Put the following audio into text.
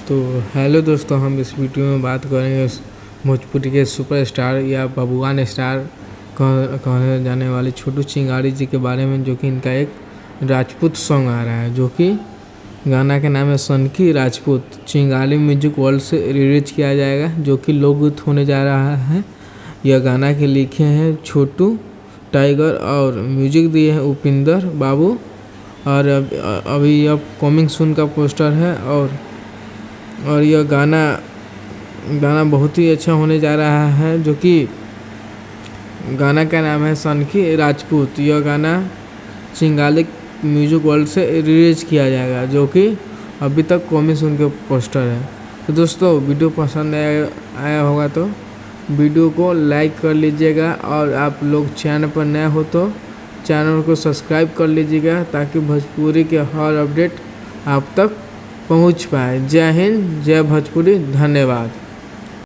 तो हेलो दोस्तों, हम इस वीडियो में बात करेंगे भोजपुरी के सुपरस्टार या बबुआन स्टार कहने जाने वाले छोटू चिंगारी जी के बारे में, जो कि इनका एक राजपूत सॉन्ग आ रहा है, जो कि गाना के नाम है सनकी राजपूत। चिंगारी म्यूजिक वर्ल्ड से रिलीज किया जाएगा, जो कि लोकगीत होने जा रहा है। यह गाना के लिखे हैं छोटू टाइगर और म्यूजिक दिए हैं उपिंदर बाबू। और अभी यह कमिंग सून का पोस्टर है और यह गाना बहुत ही अच्छा होने जा रहा है, जो कि गाना का नाम है सनकी राजपूत। यह गाना चिंगारी म्यूजिक वर्ल्ड से रिलीज किया जाएगा, जो कि अभी तक कमिंग सून के पोस्टर है। तो दोस्तों, वीडियो पसंद आया होगा तो वीडियो को लाइक कर लीजिएगा, और आप लोग चैनल पर नए हो तो चैनल को सब्सक्राइब कर लीजिएगा, ताकि भोजपुरी के हर अपडेट आप तक पहुंच पाए। जय हिंद, जय भोजपुरी, धन्यवाद।